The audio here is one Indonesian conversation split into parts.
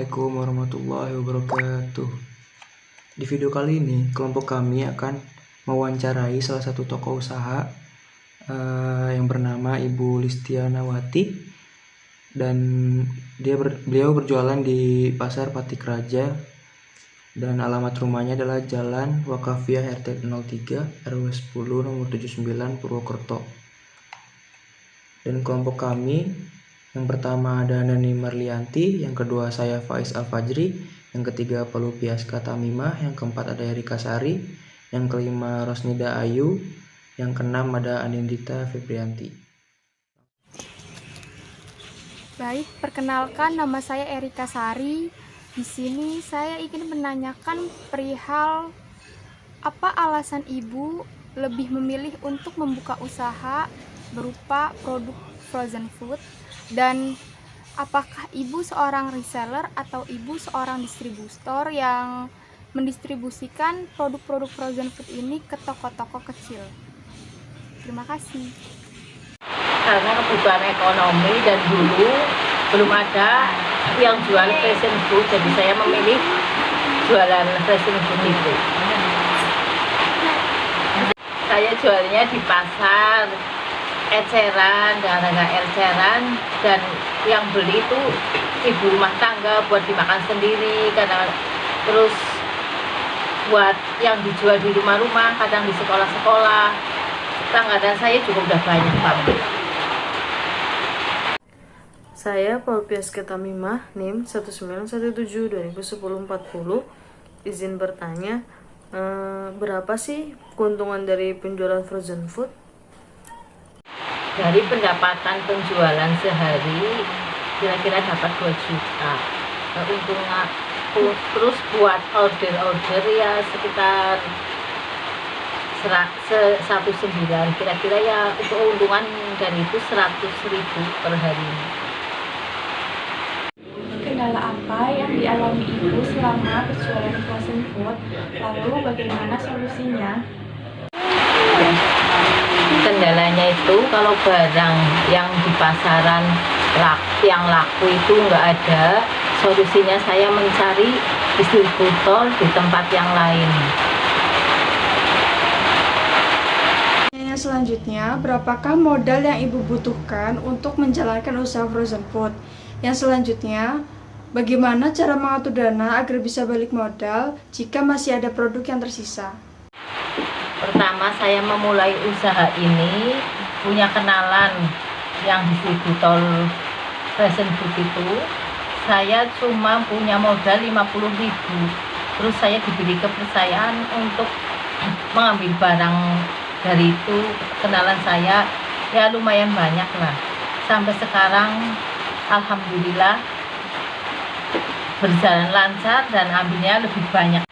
Assalamualaikum warahmatullahi wabarakatuh. Di video kali ini, kelompok kami akan mewawancarai salah satu tokoh usaha yang bernama Ibu Listianawati, dan beliau berjualan di Pasar Patik Raja, dan alamat rumahnya adalah Jalan Wakafiah RT 03 RW 10 nomor 79 Purwokerto. Dan kelompok kami, yang pertama ada Nani Marlianti, yang kedua saya Faiz Al-Fajri, yang ketiga Pelupiaska Tamimah, yang keempat ada Erika Sari, yang kelima Rosnida Ayu, yang keenam ada Anindita Febrianti. Baik, perkenalkan, nama saya Erika Sari. Di sini saya ingin menanyakan perihal apa alasan Ibu lebih memilih untuk membuka usaha berupa produk frozen food, dan apakah Ibu seorang reseller atau Ibu seorang distributor yang mendistribusikan produk-produk frozen food ini ke toko-toko kecil? Terima kasih. Karena kebutuhan ekonomi dan dulu belum ada yang jual frozen food, jadi saya memilih jualan frozen food itu. Saya jualnya di pasar eceran, dengan harga eceran, dan yang beli itu ibu rumah tangga buat dimakan sendiri, karena terus buat yang dijual di rumah-rumah, kadang di sekolah-sekolah. Langganan saya juga udah banyak banget. Saya Pelupiaska Tamimah, NIM 1917-2010-40. Izin bertanya, berapa sih keuntungan dari penjualan frozen food? Dari pendapatan penjualan sehari kira-kira dapat 2 juta. Keuntungan terus buat order-order ya sekitar 19, kira-kira ya untuk keuntungan dari itu 100.000 per hari. Kendala apa yang dialami Ibu selama berjualan frozen food? Lalu bagaimana solusinya? Kendalanya itu kalau barang yang di pasaran yang laku itu nggak ada, solusinya saya mencari distributor di tempat yang lain. Selanjutnya, berapakah modal yang Ibu butuhkan untuk menjalankan usaha frozen food? Yang selanjutnya, bagaimana cara mengatur dana agar bisa balik modal jika masih ada produk yang tersisa? Pertama, saya memulai usaha ini punya kenalan yang distributor frozen food itu. Saya cuma punya modal 50.000. Terus saya diberi kepercayaan untuk mengambil barang dari itu. Kenalan saya ya lumayan banyak lah. Sampai sekarang alhamdulillah berjalan lancar dan ambilnya lebih banyak.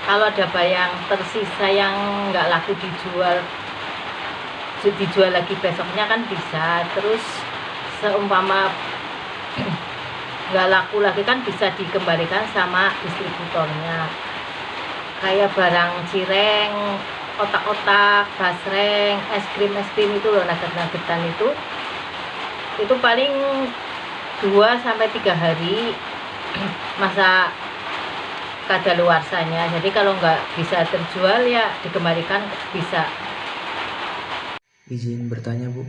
Kalau ada barang tersisa yang nggak laku dijual lagi besoknya kan bisa. Terus seumpama nggak laku lagi kan bisa dikembalikan sama distributornya. Kayak barang cireng, otak-otak, basreng, es krim itu loh, nugget-nuggetan itu paling 2-3 hari masa kadaluarsanya. Jadi kalau nggak bisa terjual ya dikembalikan bisa. Izin bertanya, Bu,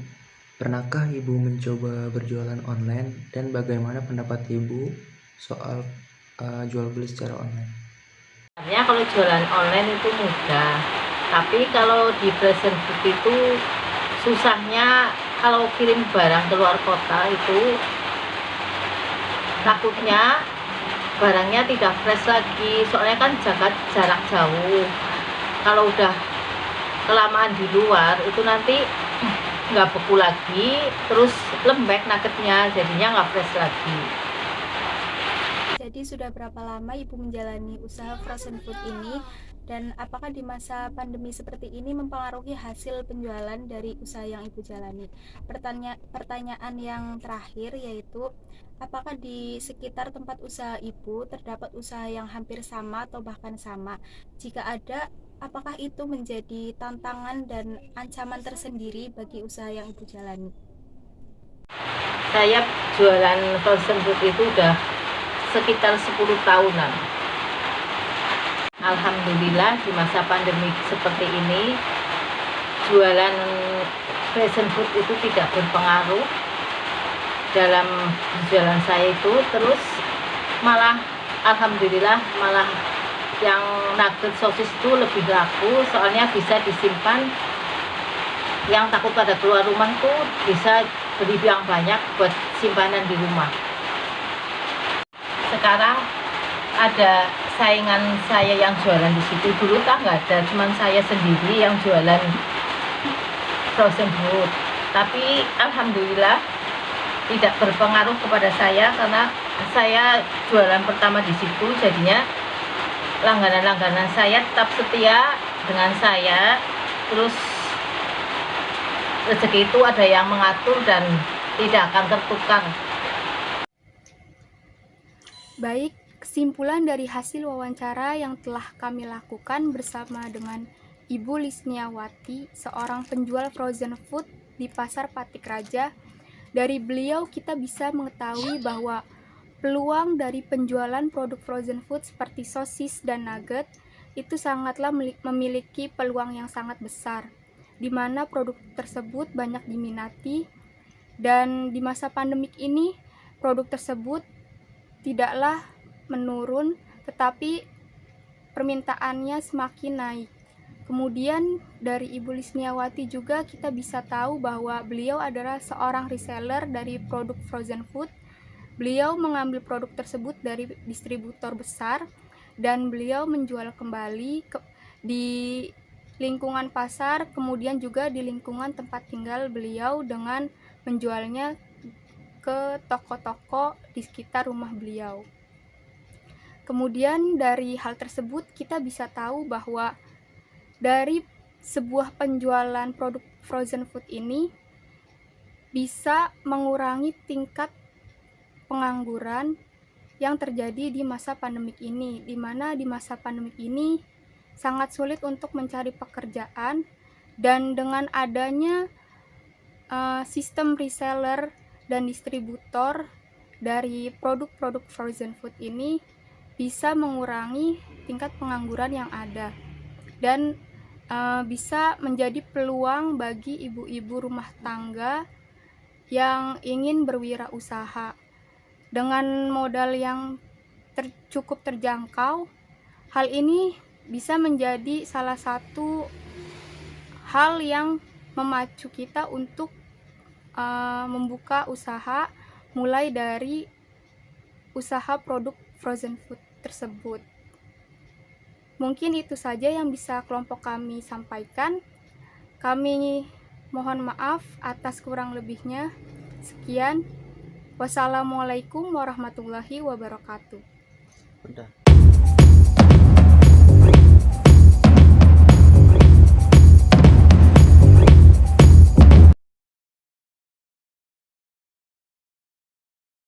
pernahkah Ibu mencoba berjualan online, dan bagaimana pendapat Ibu soal jual beli secara online? Sebenarnya kalau jualan online itu mudah, tapi kalau di frozen food itu susahnya. Kalau kirim barang ke luar kota itu takutnya barangnya tidak fresh lagi, soalnya kan jarak jauh. Kalau udah kelamaan di luar itu nanti nggak beku lagi, terus lembek nuggetnya, jadinya nggak fresh lagi. Jadi sudah berapa lama Ibu menjalani usaha frozen food ini, dan apakah di masa pandemi seperti ini mempengaruhi hasil penjualan dari usaha yang Ibu jalani? Pertanyaan yang terakhir yaitu, apakah di sekitar tempat usaha Ibu terdapat usaha yang hampir sama atau bahkan sama? Jika ada, apakah itu menjadi tantangan dan ancaman tersendiri bagi usaha yang Ibu jalani? Saya jualan frozen food itu udah sekitar 10 tahunan. Alhamdulillah di masa pandemi seperti ini jualan frozen food itu tidak berpengaruh dalam jualan saya itu. Terus malah alhamdulillah malah yang nugget sosis itu lebih laku, soalnya bisa disimpan. Yang takut pada keluar rumah itu bisa beli yang banyak buat simpanan di rumah. Sekarang ada saingan saya yang jualan di situ. Dulu kan nggak ada, cuman saya sendiri yang jualan frozen food. Tapi alhamdulillah tidak berpengaruh kepada saya karena saya jualan pertama di situ, jadinya langganan-langganan saya tetap setia dengan saya. Terus rezeki itu ada yang mengatur dan tidak akan tertukar. Baik, kesimpulan dari hasil wawancara yang telah kami lakukan bersama dengan Ibu Lisniawati, seorang penjual frozen food di Pasar Patik Raja. Dari beliau kita bisa mengetahui bahwa peluang dari penjualan produk frozen food seperti sosis dan nugget itu sangatlah memiliki peluang yang sangat besar, di mana produk tersebut banyak diminati, dan di masa pandemik ini produk tersebut tidaklah menurun, tetapi permintaannya semakin naik. Kemudian dari Ibu Lisniawati juga kita bisa tahu bahwa beliau adalah seorang reseller dari produk frozen food. Beliau mengambil produk tersebut dari distributor besar dan beliau menjual kembali di lingkungan pasar, kemudian juga di lingkungan tempat tinggal beliau dengan menjualnya ke toko-toko di sekitar rumah beliau. Kemudian dari hal tersebut kita bisa tahu bahwa dari sebuah penjualan produk frozen food ini bisa mengurangi tingkat pengangguran yang terjadi di masa pandemik ini, di mana di masa pandemik ini sangat sulit untuk mencari pekerjaan, dan dengan adanya sistem reseller dan distributor dari produk-produk frozen food ini bisa mengurangi tingkat pengangguran yang ada, dan bisa menjadi peluang bagi ibu-ibu rumah tangga yang ingin berwirausaha. Dengan modal yang cukup terjangkau, hal ini bisa menjadi salah satu hal yang memacu kita untuk membuka usaha, mulai dari usaha produk frozen food tersebut. Mungkin itu saja yang bisa kelompok kami sampaikan. Kami mohon maaf atas kurang lebihnya. Sekian. Wassalamualaikum warahmatullahi wabarakatuh. Udah.